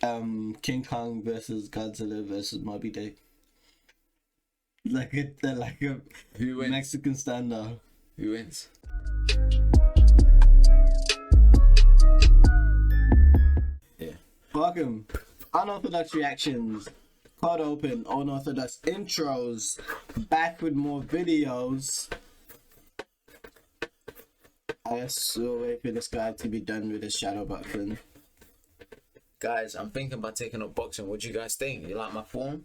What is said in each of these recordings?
King Kong versus Godzilla versus Moby Dick. Like a Who wins? Mexican standoff. Who wins? Yeah. Welcome. Unorthodox reactions. Cold open. Unorthodox intros. Back with more videos. I still wait for this guy to be done with his shadow boxing. Guys, I'm thinking about taking up boxing. What do you guys think? You like my form?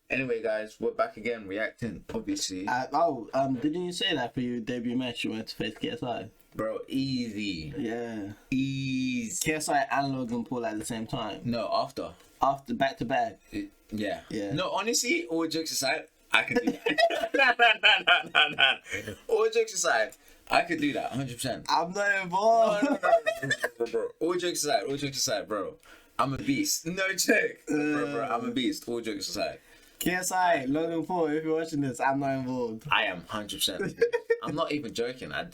Anyway, guys, we're back again reacting, obviously. Didn't you say that for your debut match you went to face KSI? Bro, easy. Yeah. Easy. KSI and Logan Paul at the same time. No, after. After, back to back. Yeah. Yeah. No, honestly, all jokes aside, I could do that. No. All jokes aside, I could do that, 100%. I'm not involved. No, bro. All jokes aside, bro. I'm a beast. No joke. Bro, I'm a beast. All jokes aside. KSI, Logan Paul, if you're watching this, I'm not involved. I am 100%. I'm not even joking. I'm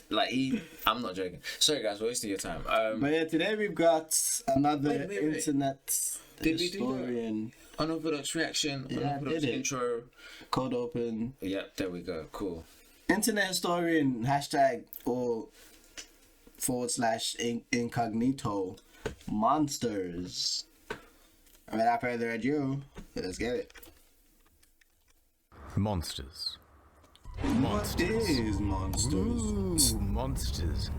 not joking. Sorry, guys, we're wasting your time. But yeah, today we've got another Wait. internet Did historian. Unorthodox reaction, Yeah, unorthodox intro. Cold open. Yep, there we go. Cool. Internet historian, hashtag or / incognito monsters. Without further ado, let's get it. Monsters. What is monsters? Ooh, monsters.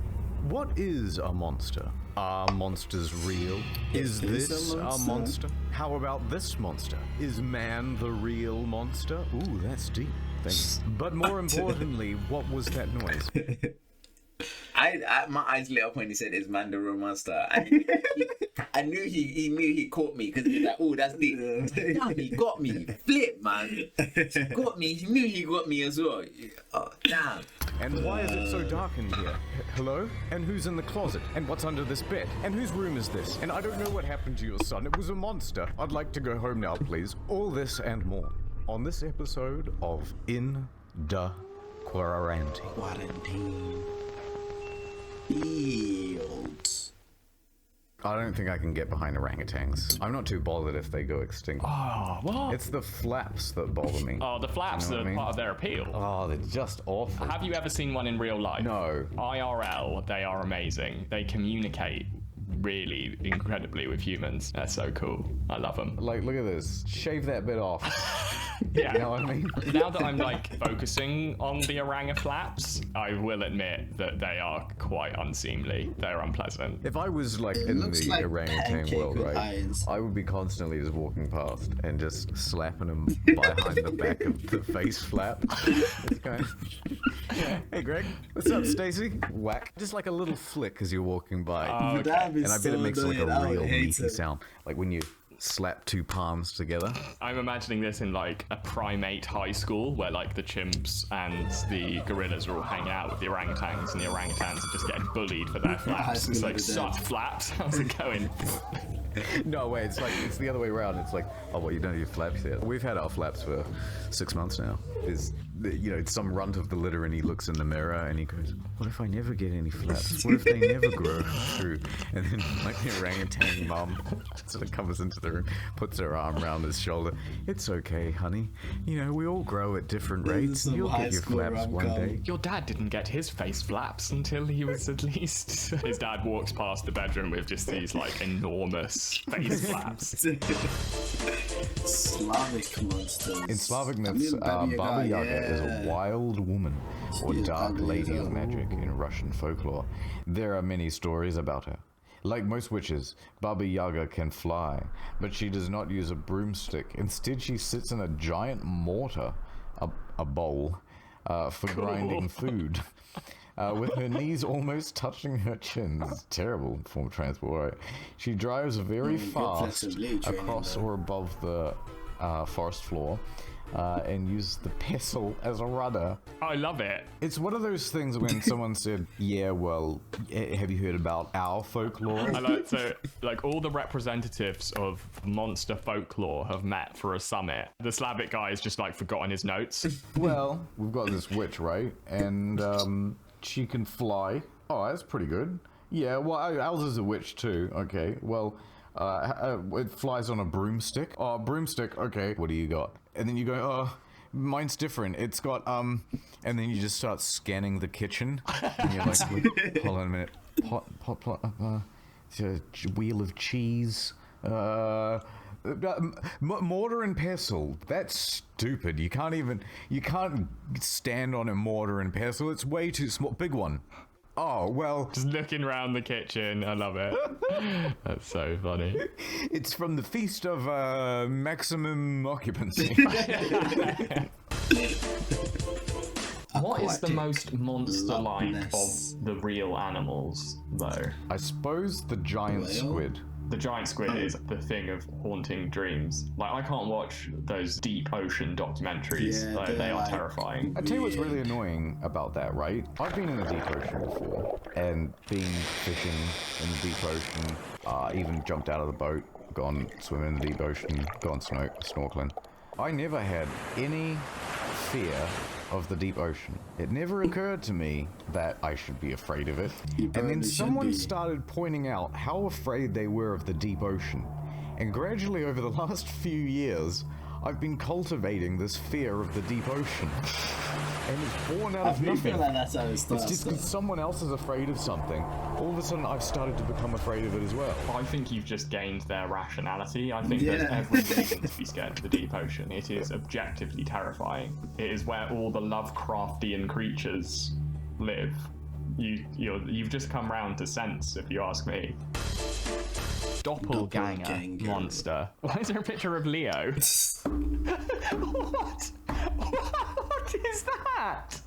What is a monster? Are monsters real? Is this a monster? How about this monster? Is man the real monster? Ooh, that's deep. Thanks. But more importantly, what was that noise? My eyes lit up when he said, "Is man the real monster?" I knew he knew he caught me because he was like, "Oh, that's deep." Damn, he got me. Flip, man. Got me. He knew he got me as well. Oh, damn. And why is it so dark in here? Hello? And who's in the closet? And what's under this bed? And whose room is this? And I don't know what happened to your son. It was a monster. I'd like to go home now, please. All this and more on this episode of In Da Quarantine. Quarantine. Field. I don't think I can get behind orangutans. I'm not too bothered if they go extinct. Oh, what? It's the flaps that bother me. Oh, the flaps You know what are I mean? part of their appeal. Oh, they're just awful. Have you ever seen one in real life? No. IRL, they are amazing. They communicate really incredibly with humans. They're so cool. I love them. Like, look at this. Shave that bit off. Yeah. You know what I mean? Now that I'm like focusing on the oranga flaps, I will admit that they are quite unseemly. They're unpleasant. If I was like in looks the like orangutan pancake world, with right, eyes. I would be constantly just walking past and just slapping them behind the back of the face flap. It's going, hey Greg, what's up, Stacy? Whack. Just like a little flick as you're walking by. Oh, okay. That'd be And I bet so it makes like annoying. a I would real hate meaty it. sound. Like when you slap two palms together. I'm imagining this in like a primate high school where like the chimps and the gorillas are all hanging out with the orangutans and the orangutans are just getting bullied for their flaps. It's like, suck flaps, how's it going? No, wait, it's the other way around. It's like, oh, well, you don't have your flaps yet. We've had our flaps for 6 months now. It's some runt of the litter, and he looks in the mirror and he goes, what if I never get any flaps? What if they never grow through? And then like the orangutan mum sort of comes into the room, puts her arm around his shoulder. It's okay, honey. You know, we all grow at different rates. some You'll high get your school flaps one rom-com. day. Your dad didn't get his face flaps until he was at least... His dad walks past the bedroom with just these like enormous face flaps. Slavic monsters. In Slavic I myths, mean, Baba Yaga is yeah. a wild woman or She's dark ugly lady as of hell. magic in Russian folklore. There are many stories about her. Like most witches, Baba Yaga can fly, but she does not use a broomstick. Instead, she sits in a giant mortar, a bowl, for grinding food. With her knees almost touching her chin. This is a terrible form of transport, right? She drives very fast flexibility training, across though. or above the forest floor and uses the pestle as a rudder. I love it. It's one of those things when someone said, yeah, well, have you heard about our folklore? I like so like all the representatives of monster folklore have met for a summit. The Slavic guy has just like forgotten his notes. Well, we've got this witch, right? And she can fly. Oh, that's pretty good. Yeah, well, ours is a witch too. Okay, well, it flies on a broomstick. Oh, broomstick. Okay, what do you got? And then you go, oh, mine's different. It's got and then you just start scanning the kitchen. And you're like, hold on a minute. Pot. Wheel of cheese. Mortar and pestle. That's stupid. You can't stand on a mortar and pestle. It's way too small. Big one. Oh, well. Just looking around the kitchen. I love it. That's so funny. It's from the Feast of Maximum Occupancy. What is the most monster-like of the real animals, though? I suppose the giant squid. The giant squid is the thing of haunting dreams. Like, I can't watch those deep ocean documentaries. Yeah, they are like terrifying. I tell you what's really annoying about that, right? I've been in the deep ocean before, and been fishing in the deep ocean, even jumped out of the boat, gone swimming in the deep ocean, gone snorkeling. I never had any fear of the deep ocean. It never occurred to me that I should be afraid of it. And then someone started pointing out how afraid they were of the deep ocean. And gradually over the last few years, I've been cultivating this fear of the deep ocean. And it's born out of nothing. I feel like that's how it starts. It's just because someone else is afraid of something. All of a sudden, I've started to become afraid of it as well. I think you've just gained their rationality. I think there's every reason to be scared of the deep ocean. It is objectively terrifying. It is where all the Lovecraftian creatures live. You've just come round to sense, if you ask me. Doppelganger monster. Why is there a picture of Leo? What? What is that?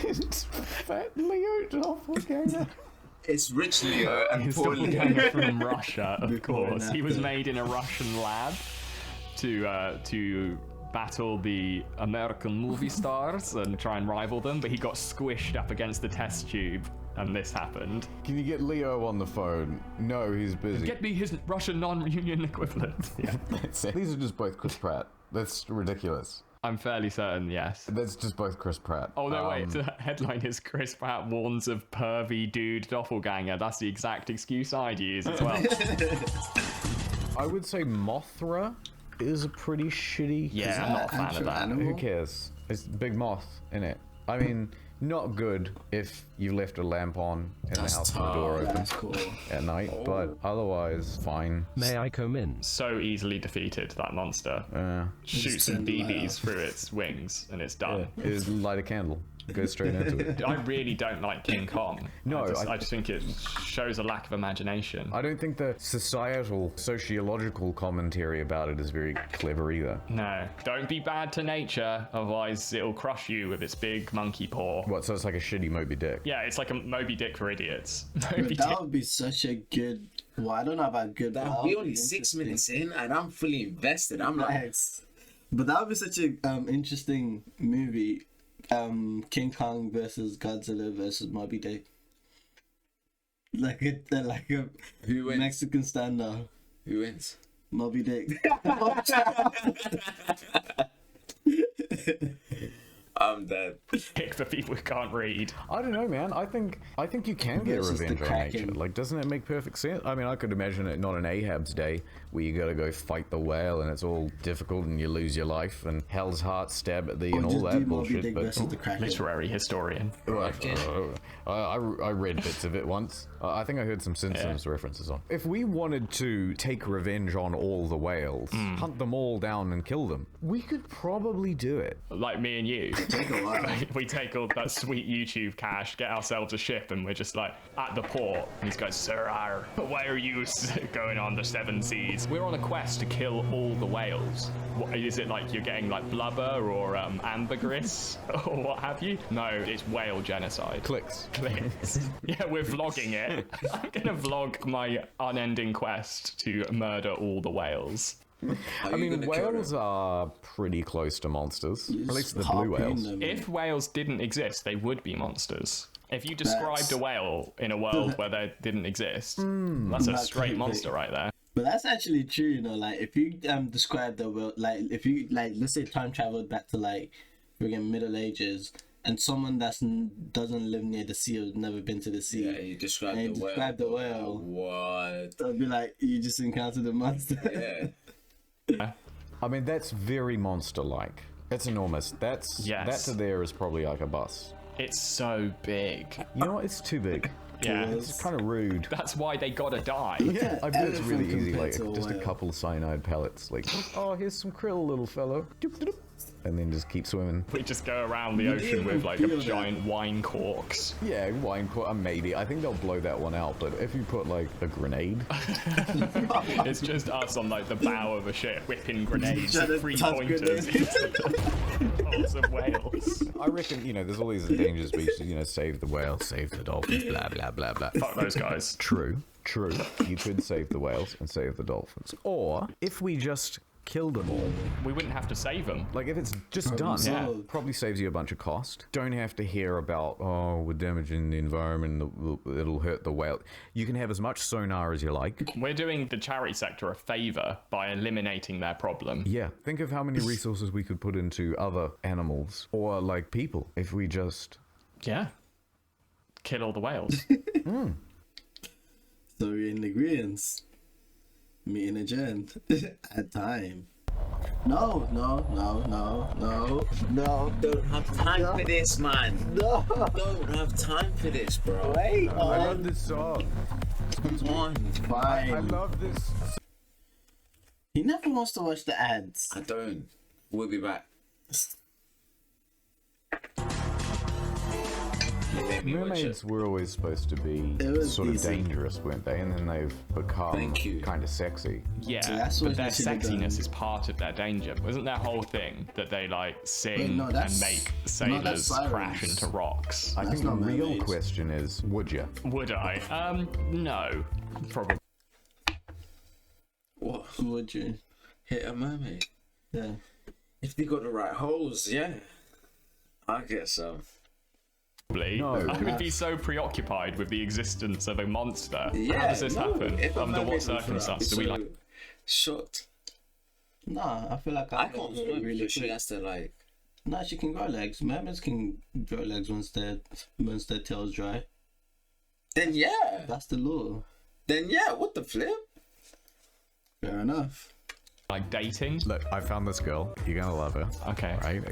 It's Fat Leo Doppelganger. It's rich Leo and His poor Leo. doppelganger from Russia, of course. He was made in a Russian lab to battle the American movie stars and try and rival them, but he got squished up against the test tube. And this happened. Can you get Leo on the phone? No, he's busy. Get me his Russian non-union equivalent. Yeah. That's it. These are just both Chris Pratt. That's ridiculous. I'm fairly certain, yes. That's just both Chris Pratt. Oh, no, wait. The headline is Chris Pratt warns of pervy dude doppelganger. That's the exact excuse I'd use as well. I would say Mothra is a pretty shitty... Yeah, I'm not a fan of that. Animal? Who cares? It's big moth in it. I mean... Not good if you left a lamp on in the house with the door open at night, but otherwise fine. May I come in? So easily defeated, that monster. Shoot some BBs through its wings and it's done. Yeah. Is light a candle. Go straight into it. I really don't like King Kong. No, I just think it shows a lack of imagination. I don't think the sociological commentary about it is very clever either. No, don't be bad to nature, otherwise it'll crush you with its big monkey paw. What, so it's like a shitty Moby Dick? Yeah, it's like a Moby Dick for idiots. That would be such a good... Well, I don't know about good... We're only 6 minutes in and I'm fully invested. I'm like... But that would be such a interesting movie. King Kong versus Godzilla versus Moby Dick. Like a Who wins? Mexican standoff. Who wins? Moby Dick. I'm dead. Pick the people who can't read. I don't know, man. I think you can get Versus the revenge on Kraken. nature. Like, doesn't it make perfect sense? I mean, I could imagine it not an Ahab's day where you gotta go fight the whale and it's all difficult and you lose your life and hell's heart stab at thee and all that bullshit. But versus the Kraken. Literary historian. I read bits of it once. I think I heard some Simpsons references on. If we wanted to take revenge on all the whales, hunt them all down and kill them, we could probably do it. Like me and you. We take all that sweet YouTube cash, get ourselves a ship, and we're just like at the port. And these guys, sir, why are you going on the 7 seas? We're on a quest to kill all the whales. What, is it like you're getting like blubber or ambergris or what have you? No, it's whale genocide. Clicks. Yeah, we're vlogging it. I'm gonna vlog my unending quest to murder all the whales. I mean, whales are pretty close to monsters. At least the blue whales. If whales didn't exist, they would be monsters. If you described a whale in a world where they didn't exist, that's a straight monster right there. But that's actually true, you know, like if you describe the world, like if you like let's say time traveled back to like friggin' Middle Ages and someone doesn't live near the sea or never been to the sea. Yeah, you described and the whale. describe the whale. What? I'd be like, you just encountered a monster. Yeah. I mean, that's very monster-like. It's enormous. That to there is probably like a bus. It's so big. You know what? It's too big. Yeah. It's kind of rude. That's why they gotta die. Yeah, I bet it's really Elephant easy. Like, compared to a just a whale. couple cyanide pellets. Like, oh, here's some krill, little fellow. Doop, doop, doop. And then just keep swimming. We just go around the ocean with like a giant wine corks. Yeah, wine put maybe. I think they'll blow that one out. But if you put like a grenade, It's just us on like the bow of a ship whipping grenades, Trying to 3 toss pointers grenades. into the holes of whales. I reckon, there's all these endangered species, save the whale, save the dolphins, blah, blah, blah, blah. Fuck those guys. True. You could save the whales and save the dolphins. Or if we just kill them all. We wouldn't have to save them. Like, if it's just done, Yeah. probably saves you a bunch of cost. Don't have to hear about, we're damaging the environment, it'll hurt the whale. You can have as much sonar as you like. We're doing the charity sector a favour by eliminating their problem. Yeah, think of how many resources we could put into other animals or, like, people if we just... Yeah. Kill all the whales. So we're in agreeance. Meeting adjourned. At time. No. Don't have time for this, man. No. Don't have time for this, bro. Wait. I love this song. Come on. Fine. I love this. He never wants to watch the ads. I don't. We'll be back. You made me watch Mermaids it. were always supposed to be It was sort of decent. dangerous, weren't they? And then they've become Thank you. kind of sexy. Yeah, that's what but their they should've done. sexiness is part of their danger. Wasn't their whole thing that they like sing Wait, no, and that's- make no, that's sailors crash sirens. into rocks? I That's think the not real mermaids. question is, would you? Would I? No. Probably. What? Would you? Hit a mermaid? Yeah. If they got the right holes, yeah. I guess so. No. I would be so preoccupied with the existence of a monster. Yeah. How does this no, happen? if a Under mermaid what was right, circumstance do we so like? Shut. Nah, I feel like I can't swim. really She quick. has to like. Nah, she can grow legs. Mermaids can grow legs once their tail's dry. Then yeah. That's the law. Then yeah. What the flip? Fair enough. Like dating? Look, I found this girl. You're gonna love her. Okay. Right?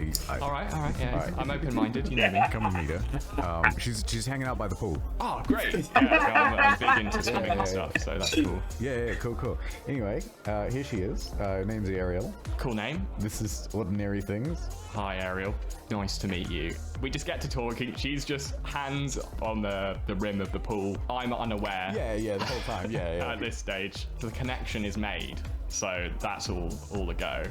All right. Yeah. All right. I'm open-minded. You know me. Come and meet her. She's hanging out by the pool. Oh, great. Yeah, I'm big into swimming and stuff, so that's cool. Yeah, cool. Anyway, here she is. Her name's Ariel. Cool name. This is Ordinary Things. Hi, Ariel. Nice to meet you. We just get to talking. She's just hands on the rim of the pool. I'm unaware. Yeah, the whole time. Yeah. At this stage, the connection is made. So that's all a go.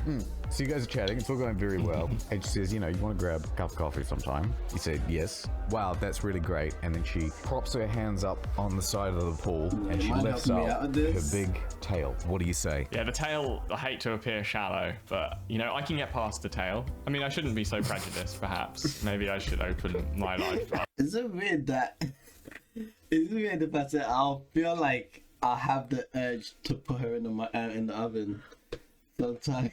So you guys are chatting, it's all going very well. And she says, you want to grab a cup of coffee sometime? You said, yes. Wow, that's really great. And then she props her hands up on the side of the pool and she Mind lifts helping me up out with her this? big tail. What do you say? Yeah, the tail, I hate to appear shallow, but, I can get past the tail. I mean, I shouldn't be so prejudiced, perhaps. Maybe I should open my life up. Is it weird that? Is it weird the fact that I'll feel like I have the urge to put her in the oven sometimes?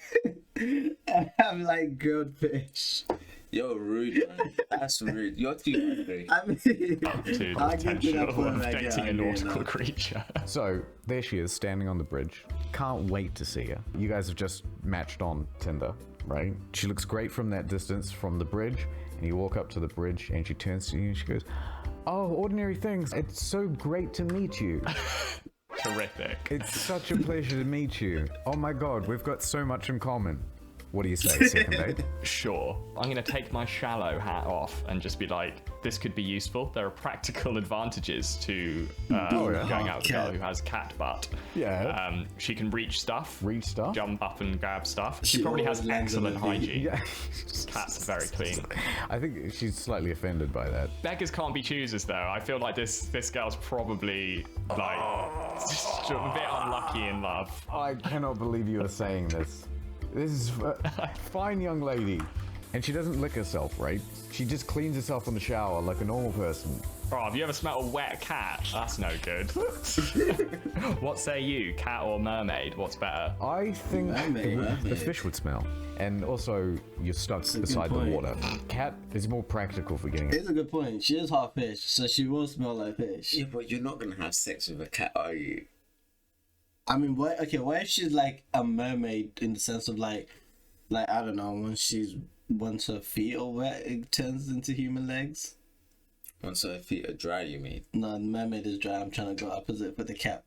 I have like grilled fish. Yo, rude. Man. That's rude. You're too hungry. I mean, To the I'll get to that potential point of where I get dating a hungry nautical enough. creature. So there she is, standing on the bridge. Can't wait to see her. You guys have just matched on Tinder, right? She looks great from that distance from the bridge. And you walk up to the bridge and she turns to you and she goes, "Oh, Ordinary Things. It's so great to meet you. Terrific. It's such a pleasure to meet you. Oh my god, we've got so much in common." What do you say, second date? Sure. I'm going to take my shallow hat off and just be like, this could be useful. There are practical advantages to going out with a girl who has cat butt. Yeah. She can reach stuff. Reach stuff? Jump up and grab stuff. She She probably has always lands on excellent her feet. hygiene. Yeah. Cat's very clean. I think she's slightly offended by that. Beggars can't be choosers, though. I feel like this girl's probably just a bit unlucky in love. I cannot believe you are saying this. This is a fine young lady. And she doesn't lick herself, right? She just cleans herself in the shower like a normal person. Oh, have you ever smelled a wet cat? That's no good. What say you, cat or mermaid? What's better? I think the fish would smell. And also, you're stuck beside the point. water. Cat is more practical for getting it. It's a good point. She is half fish, so she will smell like fish. Yeah, but you're not gonna have sex with a cat, are you? I mean, what if she's like a mermaid in the sense of like I don't know, once her feet are wet, it turns into human legs. Once her feet are dry, you mean? No, the mermaid is dry. I'm trying to go opposite for the cat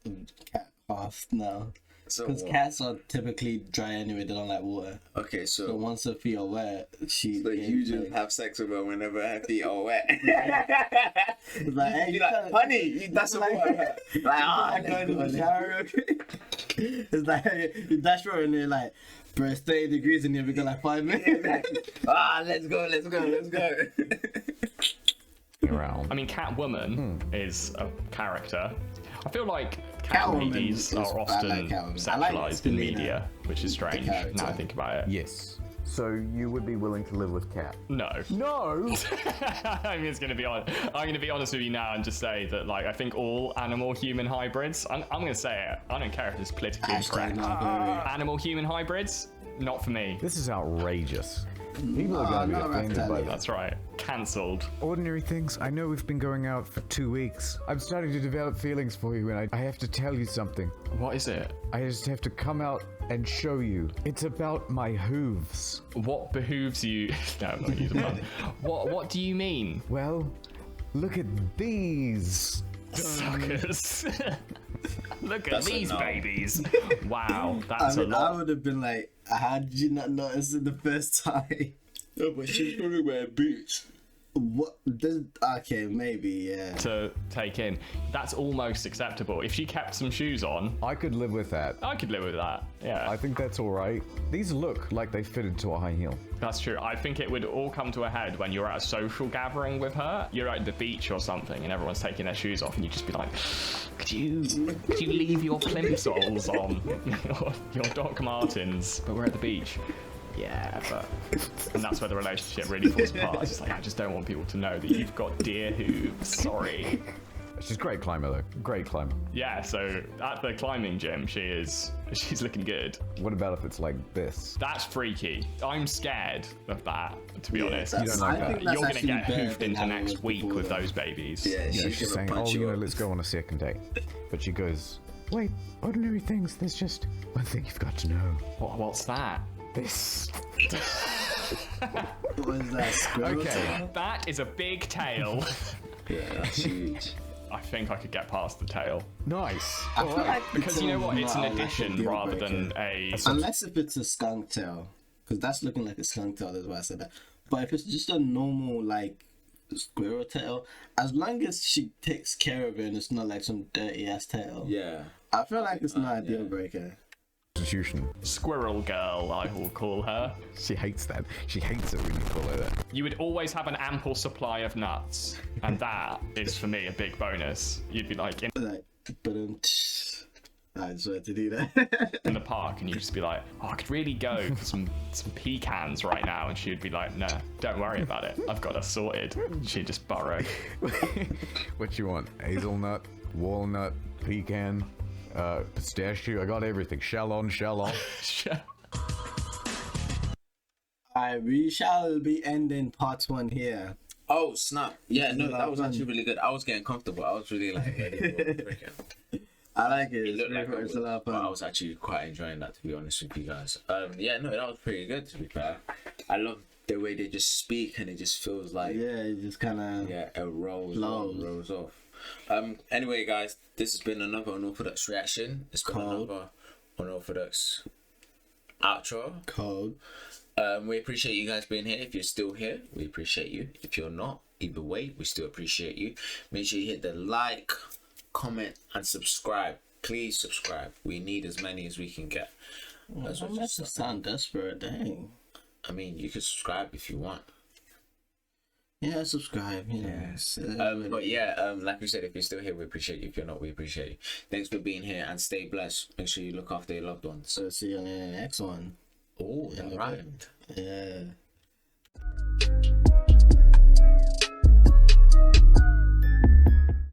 half now. So Because what? cats are typically dry anyway, they don't like water. Okay, So so once her feet are wet, you just have sex with her whenever her feet are wet. It's like, hey, You're like, honey, that's like, like, ah, I go into the shower, okay? It's like, you dash her and they're like, bro, it's 30 degrees in here, we got like 5 minutes. let's go. Around. I mean, Catwoman is a character. I feel like cat Catwoman ladies is- are I often like Catwoman. I like sexualized in Selena, media, which is strange character. now I think about it. Yes. So you would be willing to live with cat? No. No! I mean, I'm gonna be honest with you now and just say that, like, I think all animal-human hybrids. I'm gonna say it. I don't care if it's politically Hashtag incorrect. not very. Animal-human hybrids, not for me. This is outrageous. People are going to be not offended by Raphael. that. That's right. Cancelled. Ordinary things. I know we've been going out for 2 weeks. I'm starting to develop feelings for you, and I have to tell you something. What is it? I just have to come out and show you. It's about my hooves. What behooves you? No, I'm not using that. What do you mean? Well, look at these. Suckers. Look at That's a these no. babies. Wow, I that's a mean, I lot. would have been like, how did you not notice it the first time? No, but she's probably wearing boots. What? Okay, maybe, yeah. To take in. That's almost acceptable. If she kept some shoes on, I could live with that. I could live with that. Yeah, I think that's all right. These look like they fit into a high heel. that's true. I think it would all come to a head when you're at a social gathering with her. You're at the beach or something, and everyone's taking their shoes off, and you just be like, "Could you leave your plimsolls on, your Doc Martens?" But we're at the beach. Yeah, but and that's where the relationship really falls apart. It's just like, I just don't want people to know that you've got deer hooves. Sorry. She's a great climber, though. Great climber. Yeah, so at the climbing gym, she's looking good. What about if it's like this? That's freaky. I'm scared of that, to be honest. that's- don't like I that. think that's You're gonna actually get better hoofed than into how it next was week before, with though. those babies. Yeah, She's she's saying, gonna oh, punch you you know, up. let's go on a second date. But she goes, wait, ordinary things. There's just one thing you've got to know. What's that? This. What was that? Squirrel Okay. tail? That is a big tail. Yeah, that's huge. I think I could get past the tail. Nice. I feel like Because you know what? It's an not like a addition deal rather breaker. than a... Unless if it's a skunk tail, because that's looking like a skunk tail. That's why I said that. But if it's just a normal like squirrel tail, as long as she takes care of it and it's not like some dirty ass tail, Yeah. I feel like it's not a deal breaker. Constitution. Squirrel girl, I will call her. She hates that. She hates it when you call her that. You would always have an ample supply of nuts. And that is, for me, a big bonus. You'd be like in Like, but I just wanted to do that. the park and you'd just be like, oh, I could really go for some pecans right now. And she'd be like, no, don't worry about it. I've got us sorted. She'd just burrow. What you want? Hazelnut, walnut, pecan, pistachio. I got everything. Shell on, shell off. We shall be ending part 1 here. Oh snap! Yeah, no, that was actually really good. I was getting comfortable. I was really like, I like it. it looked like It's a lot of but I fun. was actually quite enjoying that, to be honest with you guys. Yeah, no, that was pretty good. To be fair, I love the way they just speak, and it just feels like Yeah, it just kind of. yeah, it rolls Flows. on, rolls off. Anyway, guys, this has been another Unorthodox reaction. It's been Cold. another Unorthodox outro. Cold. We appreciate you guys being here. If you're still here, we appreciate you. If you're not, either way, we still appreciate you. Make sure you hit the like, comment, and subscribe. Please subscribe. We need as many as we can get. As That well makes it sound desperate, dang. I mean, you can subscribe if you want. Yeah, subscribe. Yes. But yeah, like we said, if you're still here, we appreciate you. If you're not, we appreciate you. Thanks for being here and stay blessed. Make sure you look after your loved ones. So see you on the next one. Oh, In that a rhymed. bit. Yeah.